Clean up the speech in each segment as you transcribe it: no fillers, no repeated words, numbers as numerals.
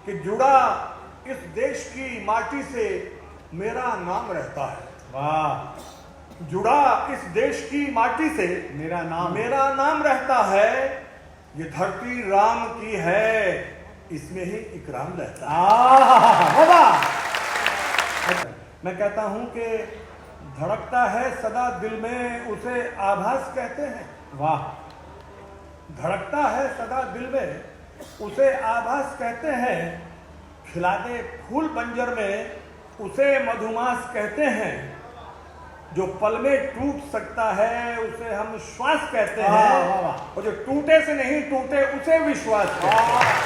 कि जुड़ा इस देश की माटी से मेरा नाम रहता है। वाह। जुड़ा इस देश की माटी से मेरा नाम रहता है। ये धरती राम की है, इसमें ही इकराम रहता है। वाह। मैं कहता हूं कि धड़कता है सदा दिल में, उसे आभास कहते हैं। वाह। धड़कता है सदा दिल में, उसे आभास कहते हैं। खिला दे फूल बंजर में, उसे मधुमास कहते हैं। जो पल में टूट सकता है, उसे हम श्वास कहते हैं। और जो टूटे से नहीं टूटे, उसे विश्वास कहते हैं।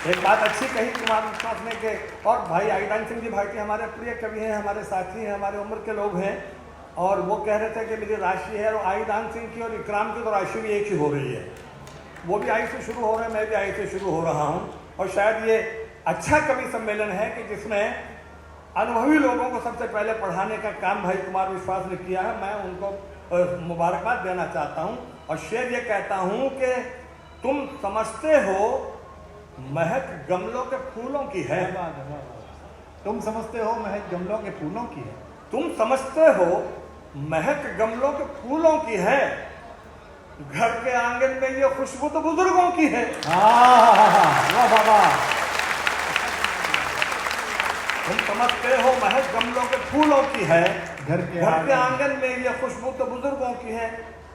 एक बात अच्छी कही कुमार विश्वास ने के, और भाई आईदान सिंह जी भाटी हमारे प्रिय कवि हैं, हमारे साथी हैं, हमारे उम्र के लोग हैं, और वो कह रहे थे कि मेरी राशि है और आईदान सिंह की और इकराम की तो राशि भी एक ही हो रही है। वो भी आई से शुरू हो रहे हैं, मैं भी आई से शुरू हो रहा हूँ। और शायद ये अच्छा कवि सम्मेलन है कि जिसमें अनुभवी लोगों को सबसे पहले पढ़ाने का काम भाई कुमार विश्वास ने किया है। मैं उनको मुबारकबाद देना चाहता हूँ और शेर ये कहता हूँ कि तुम समझते हो महक गमलों के फूलों की है। तुम समझते हो महक गमलों के फूलों की है। तुम समझते हो महक गमलों के फूलों की है। घर के आंगन में ये खुशबू तो बुजुर्गों की है। वाह बाबा। तुम समझते हो महक गमलों के फूलों की है। घर के आंगन में ये खुशबू तो बुजुर्गों की है।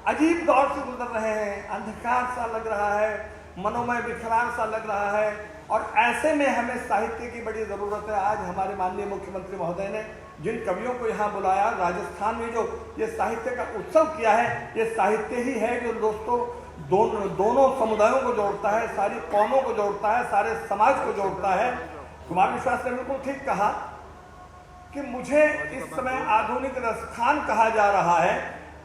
अजीब दौर से गुजर रहे हैं, अंधकार सा लग रहा है, मनोमय बिखरार सा लग रहा है, और ऐसे में हमें साहित्य की बड़ी ज़रूरत है। आज हमारे माननीय मुख्यमंत्री महोदय ने जिन कवियों को यहाँ बुलाया, राजस्थान में जो ये साहित्य का उत्सव किया है, ये साहित्य ही है जो दोस्तों दोनों समुदायों को जोड़ता है, सारी कौमों को जोड़ता है, सारे समाज को जोड़ता है। कुमार विश्वास ने बिल्कुल ठीक कहा कि मुझे इस समय आधुनिक रसखान कहा जा रहा है।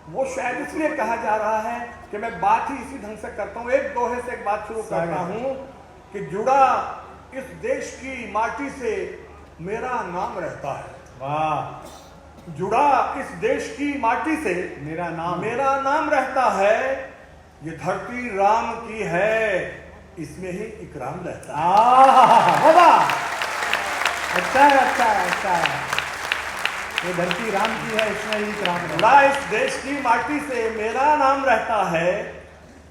वो शायद इसलिए कहा जा रहा है कि मैं बात ही इसी ढंग से करता हूँ। एक दोहे से एक बात शुरू करता हूँ कि जुड़ा इस देश की माटी से मेरा नाम रहता है। वाह। जुड़ा इस देश की माटी से मेरा नाम रहता है। ये धरती राम की है, इसमें ही इकराम रहता है। वाह। अच्छा है। ये धरती राम की है, इसमें ही इकराम। जुड़ा इस देश की माटी से मेरा नाम रहता है।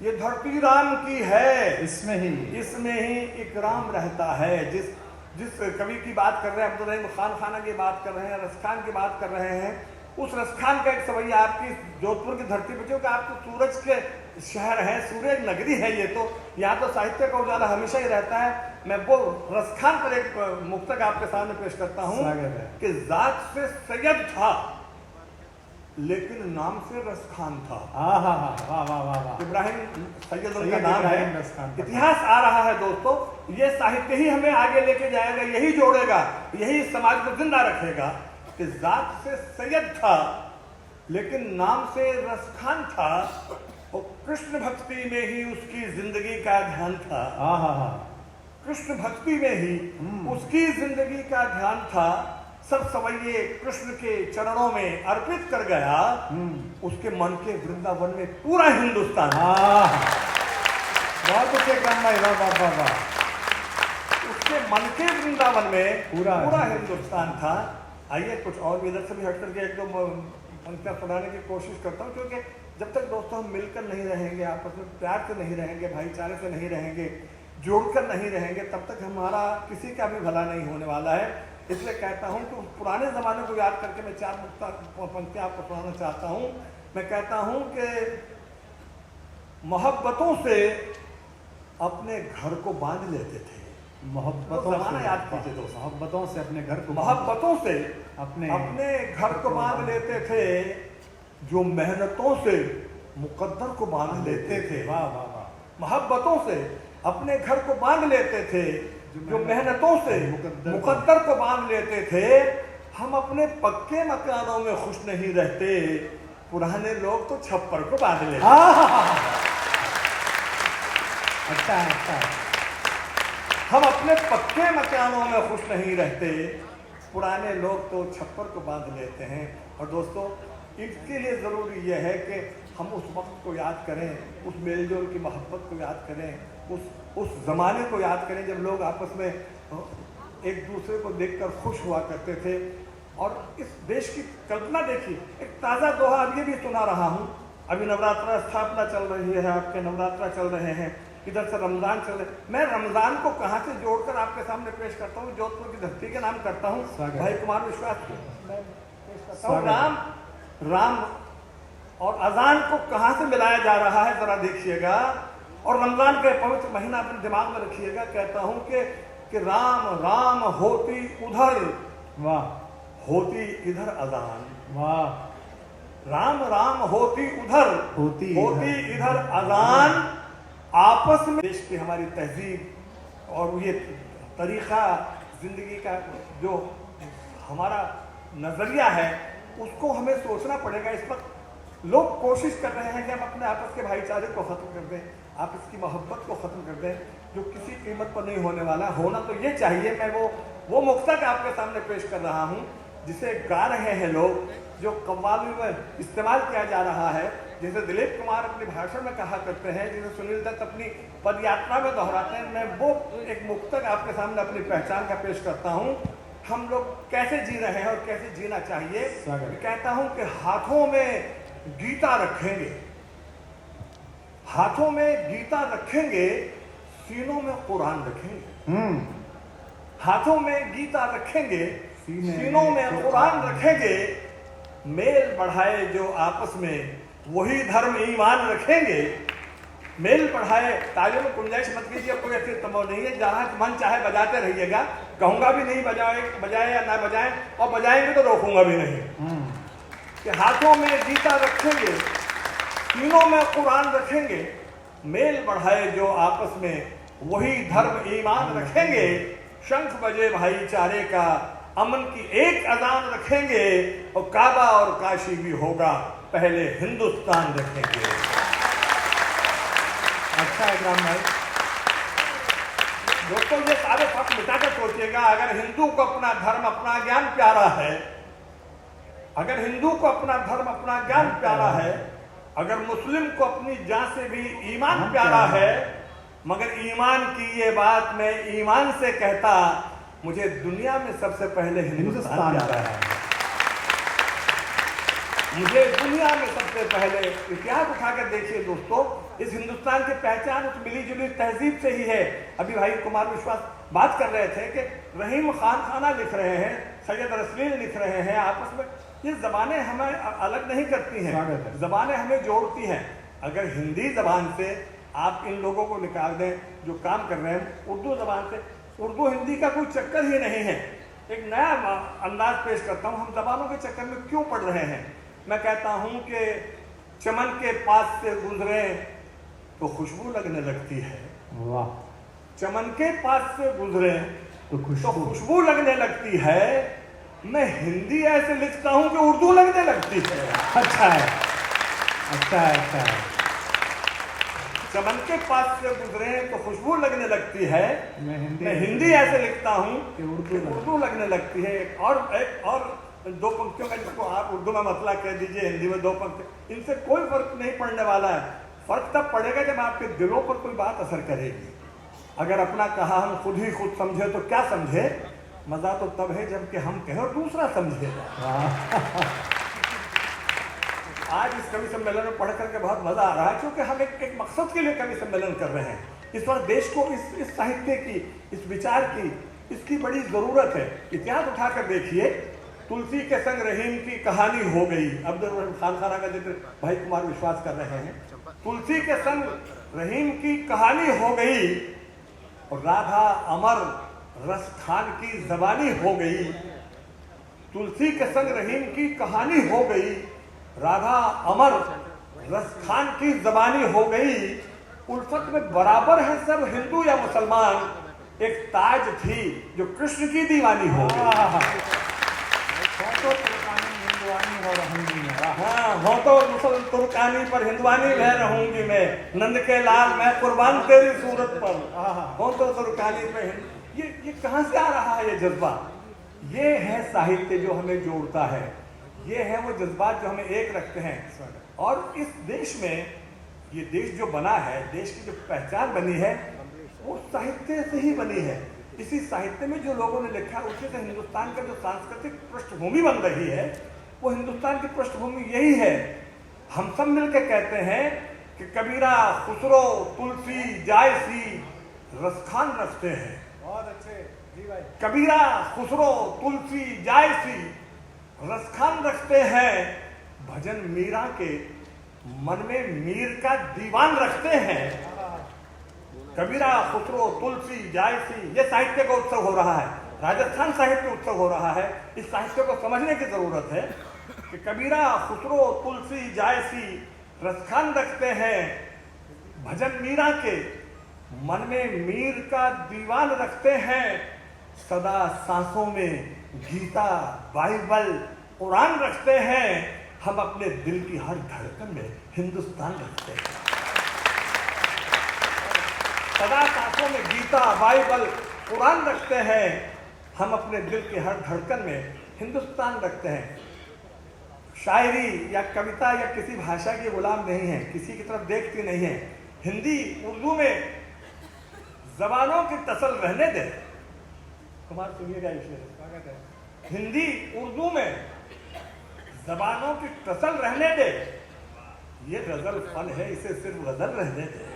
ये धरती राम की है, इसमें ही इकराम रहता है। जिस कवि की बात कर रहे हैं, अब्दुल रहीम खान खाना की बात कर रहे हैं, रसखान की बात कर रहे हैं, उस रसखान का एक सवैया आपकी जोधपुर की धरती पर, क्योंकि आप तो सूरज के शहर है, सूरज नगरी है, ये तो यहाँ तो साहित्य का उजाला हमेशा ही रहता है। मैं वो रसखान पर एक मुक्तक आपके सामने पेश करता हूँ कि जात से सैयद था लेकिन नाम से रसखान था। वाह। इब्राहिम सैयद उनका नाम है। इतिहास आ रहा है दोस्तों, ये साहित्य ही हमें आगे लेके जाएगा, यही जोड़ेगा, यही समाज को जिंदा रखेगा कि जात से सैयद था लेकिन नाम से रसखान था। और कृष्ण भक्ति में ही उसकी जिंदगी का ध्यान था। कृष्ण भक्ति में ही उसकी जिंदगी का ध्यान था। सब सवैये कृष्ण के चरणों में अर्पित कर गया। उसके मन के वृंदावन में पूरा हिंदुस्तान। बहुत अच्छे काम भाई। वाह। उसके मन के वृंदावन में पूरा हिंदुस्तान था। आइए कुछ और भी इधर से भी हट करके एक दो पंक्तियां सुनाने की कोशिश करता हूँ, क्योंकि जब तक दोस्तों हम मिलकर नहीं रहेंगे, आपस में प्यार से नहीं रहेंगे, भाईचारे से नहीं रहेंगे, जोड़कर नहीं रहेंगे, तब तक हमारा किसी का भी भला नहीं होने वाला है। इसलिए कहता हूँ कि पुराने ज़माने को याद करके मैं चार पंक्तियाँ आपको सुनाना चाहता हूँ। मैं कहता हूँ कि मोहब्बतों से अपने घर को बांध लेते थे। मोहब्बतों से याद कीजिए दोस्तों, मोहब्बतों से अपने घर को मोहब्बतों से अपने घर को बांध लेते थे, जो मेहनतों से मुकद्दर को बांध लेते थे। वाह। मोहब्बतों से अपने घर को बांध लेते थे, जो मेहनतों से मुकद्दर को बांध लेते थे। हम अपने पक्के मकानों में खुश नहीं रहते, पुराने लोग तो छप्पर को बांध लेते। अच्छा है। हम अपने पक्के मकानों में खुश नहीं रहते, पुराने लोग तो छप्पर को बांध लेते हैं। और दोस्तों, इसके लिए ज़रूरी यह है कि हम उस वक्त को याद करें, उस मेलजोल की मोहब्बत को याद करें, उस ज़माने को याद करें जब लोग आपस में एक दूसरे को देखकर खुश हुआ करते थे। और इस देश की कल्पना देखिए, एक ताज़ा दोहा अब ये भी सुना रहा हूँ, अभी नवरात्रा स्थापना चल रही है, आपके नवरात्रा चल रहे हैं, इधर से रमज़ान चल रहे, मैं रमज़ान को कहाँ से जोड़कर आपके सामने पेश करता हूँ, जोधपुर की धरती के नाम करता हूँ, भाई कुमार विश्वास को मैं पेश करता हूँ। राम और अजान को कहाँ से मिलाया जा रहा है जरा देखिएगा, और रमज़ान के पवित्र महीना अपने दिमाग में रखिएगा। कहता हूँ कि राम राम होती उधर, वाह, होती इधर अजान, वाह, राम राम होती उधर, होती इधर अजान, आपस में देश की हमारी तहजीब और ये तरीक़ा ज़िंदगी का जो हमारा नज़रिया है उसको हमें सोचना पड़ेगा। इस वक्त लोग कोशिश कर रहे हैं कि हम अपने आपस के भाईचारे को ख़त्म कर दें, आपस की मोहब्बत को ख़त्म कर दें, जो किसी कीमत पर नहीं होने वाला। होना तो ये चाहिए। मैं वो मुक्तक आपके सामने पेश कर रहा हूँ जिसे गा रहे हैं लोग, जो कव्वाली में इस्तेमाल किया जा रहा है, जैसे दिलीप कुमार अपने भाषण में कहा करते हैं, जिसे सुनील दत्त अपनी पदयात्रा में दोहराते हैं। मैं वो एक मुक्तक आपके सामने अपनी पहचान का पेश करता हूँ, हम लोग कैसे जी रहे हैं और कैसे जीना चाहिए। कहता हूँ कि हाथों में गीता रखेंगे, हाथों में गीता रखेंगे, सीनों में कुरान रखेंगे। हाथों में गीता रखेंगे, सीनों में कुरान रखेंगे, मेल बढ़ाए जो आपस में वही धर्म ईमान रखेंगे। मेल बढ़ाए, तालियों में गुंजाइश मत कीजिए, कोई ऐसी तमो नहीं है, जहाँ मन चाहे बजाते रहिएगा, कहूँगा भी नहीं बजाए या ना बजाएं, और बजाएंगे तो रोकूंगा भी नहीं। कि हाथों में गीता रखेंगे, सीनों में कुरान रखेंगे, मेल बढ़ाए जो आपस में वही धर्म ईमान रखेंगे। शंख बजे भाईचारे का, अमन की एक अजान रखेंगे, और काबा और काशी भी होगा, पहले हिंदुस्तान रखेंगे। अच्छा है राम भाई। दोस्तों ये सारे फर्क मिटाकर सोचिएगा, अगर हिंदू को अपना धर्म अपना ज्ञान प्यारा है, अगर हिंदू को अपना धर्म अपना ज्ञान प्यारा है, अगर मुस्लिम को अपनी जान से भी ईमान प्यारा है, मगर ईमान की ये बात मैं ईमान से कहता, मुझे दुनिया में सबसे पहले हिंदुस्तान प्यारा है। मुझे दुनिया में सबसे पहले इतिहास उठाकर देखिए दोस्तों, इस हिंदुस्तान की पहचान उस मिली जुली तहजीब से ही है। अभी भाई कुमार विश्वास बात कर रहे थे कि रहीम खान खाना लिख रहे हैं, सैयद रसलीन लिख रहे हैं, आपस में ये ज़बानें हमें अलग नहीं करती हैं, ज़बानें हमें जोड़ती हैं। अगर हिंदी ज़बान से आप इन लोगों को निकाल दें जो काम कर रहे हैं उर्दू ज़बान से, उर्दू हिंदी का कोई चक्कर ही नहीं है। एक नया अंदाज पेश करता हूँ, हम ज़बानों के चक्कर में क्यों पड़ रहे हैं। मैं कहता हूँ कि चमन के पास से गुजरे तो खुशबू लगने लगती है। वाह। चमन के पास से गुजरे तो खुशबू लगने लगती है। मैं हिंदी ऐसे लिखता हूँ कि उर्दू लगने लगती है। अच्छा है, अच्छा है, अच्छा है। चमन के पास से गुजरे तो खुशबू लगने लगती है। मैं हिंदी ऐसे लिखता हूँ कि उर्दू लगने लगती है। एक और दो पंक्तियों का जिसको आप उर्दू में मतला कह दीजिए, हिंदी में दो पंक्ति, इनसे कोई फर्क नहीं पड़ने वाला है। फर्क तब पड़ेगा जब आपके दिलों पर कोई बात असर करेगी। अगर अपना कहा हम खुद ही खुद समझे तो क्या समझे, मजा तो तब है जबकि हम कहें और दूसरा समझे। आज इस कवि सम्मेलन में पढ़ करके बहुत मजा आ रहा है, क्योंकि हम एक मकसद के लिए कवि सम्मेलन कर रहे हैं। इस वक्त देश को इस साहित्य की, इस विचार की, इसकी बड़ी जरूरत है। इतिहास उठाकर देखिए, तुलसी के संग रहीम की कहानी हो गई। अब्दुल खान खाना का जिक्र भाई कुमार विश्वास कर रहे हैं। तुलसी के संग रहीम की कहानी हो गई, और राधा अमर रस खान की जबानी हो गई। तुलसी के संग रहीम की कहानी हो गई, राधा अमर रस खान की जबानी हो गई। उल्फत में बराबर है सब हिंदू या मुसलमान, एक ताज थी जो कृष्ण की दीवानी हो गई। तो तुर्कानी हिंदुआनी और रहूंगी मैं। हाँ, हो तो मुसल तुर्कानी पर हिंदुआनी मैं रहूंगी मैं, नंद के लाल मैं कुर्बान तेरी सूरत पर। हो तो तुर्कानी पे ये कहाँ से आ रहा है ये जज्बा? ये है साहित्य जो हमें जोड़ता है, ये है वो जज्बात जो हमें एक रखते हैं। और इस देश में, ये देश जो बना है, देश की जो पहचान बनी है वो साहित्य से ही बनी है। इसी साहित्य में जो लोगों ने लिखा उसी से हिंदुस्तान का जो सांस्कृतिक पृष्ठभूमि बन रही है, वो हिंदुस्तान की पृष्ठभूमि यही है। हम सब मिलकर कहते हैं कि कबीरा, खुसरो, तुलसी, जायसी रसखान रखते हैं। बहुत अच्छे जी भाई। कबीरा, खुसरो, तुलसी, जायसी रसखान रखते हैं, भजन मीरा के मन में मीर का दीवान रखते हैं। कबीरा, खुसरो, तुलसी, जायसी, ये साहित्य का उत्सव हो रहा है, राजस्थान साहित्य उत्सव हो रहा है। इस साहित्य को समझने की जरूरत है कि कबीरा, खुसरो, तुलसी, जायसी रसखान रखते हैं, भजन मीरा के मन में मीर का दीवान रखते हैं, सदा सांसों में गीता, बाइबल, कुरान रखते हैं, हम अपने दिल की हर धड़कन में हिंदुस्तान रखते हैं। सदा सांसों में गीता, बाइबल, कुरान रखते हैं, हम अपने दिल की हर धड़कन में हिंदुस्तान रखते हैं। शायरी या कविता या किसी भाषा की गुलाम नहीं है, किसी की तरफ देखती नहीं है। हिंदी, उर्दू में जबानों की तसल रहने दे। कुमार सुनिएगा इसे, स्वागत है। हिंदी, उर्दू में जबानों की तसल रहने दे, ये गजल फन है, इसे सिर्फ गजल रहने दे।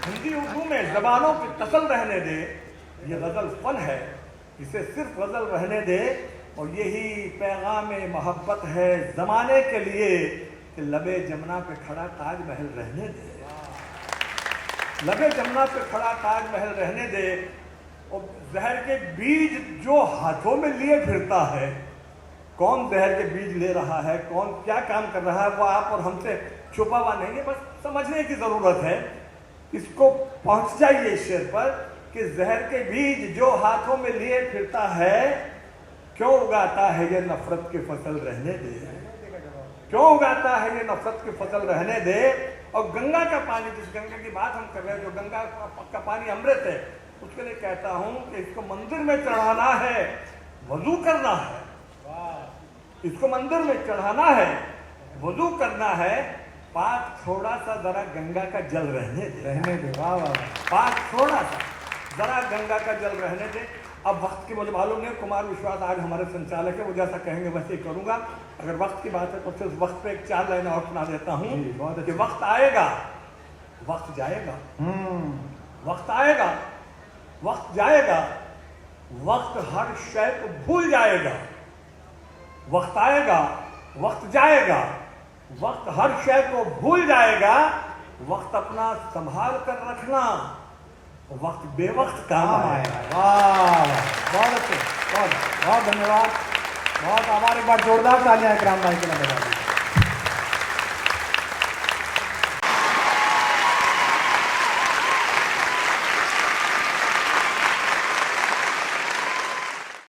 हिंदी, उर्दू में जबानों की तसल रहने दे, ये गजल फन है, इसे सिर्फ गजल रहने दे। और यही पैगाम मोहब्बत है जमाने के लिए कि लबे जमुना पे खड़ा ताजमहल रहने दे। लबे जमुना पे खड़ा ताजमहल रहने दे। और जहर के बीज जो हाथों में लिए फिरता है, कौन जहर के बीज ले रहा है, कौन क्या काम कर रहा है, वो आप और हमसे छुपा हुआ नहीं है, बस समझने की जरूरत है। इसको पहुंच जाइए इस शेर पर कि जहर के बीज जो हाथों में लिए फिरता है, क्यों उगाता है ये नफरत की फसल रहने दे, क्यों उगाता है ये नफरत की फसल रहने दे। और गंगा का पानी, जिस गंगा की बात हम कर रहे हैं, जो गंगा का पानी अमृत है, उसके लिए कहता हूं कि इसको मंदिर में चढ़ाना है, वजू करना है। इसको मंदिर में चढ़ाना है, वजू करना है, पाक थोड़ा सा जरा गंगा का जल रहने दे। वाह वाह। पाक थोड़ा सा जरा गंगा का जल रहने दे। अब वक्त की मुझे मालूम नहीं, कुमार विश्वास आज हमारे संचालक है, वो जैसा कहेंगे वैसे ही करूंगा। अगर वक्त की बात है तो सिर्फ वक्त पे एक 4 लाइन और सुना देता हूँ कि वक्त आएगा, वक्त जाएगा, वक्त आएगा, वक्त जाएगा, वक्त हर शय को भूल जाएगा। वक्त आएगा, वक्त जाएगा, वक्त हर शय को भूल जाएगा। वक्त अपना संभाल कर रखना, वक्त बेवक्त काम आएगा। वाह, बहुत अच्छे, बहुत बहुत धन्यवाद, बहुत आभार। एक बार जोरदार तालियां इकराम भाई के लिए बजा दीजिए।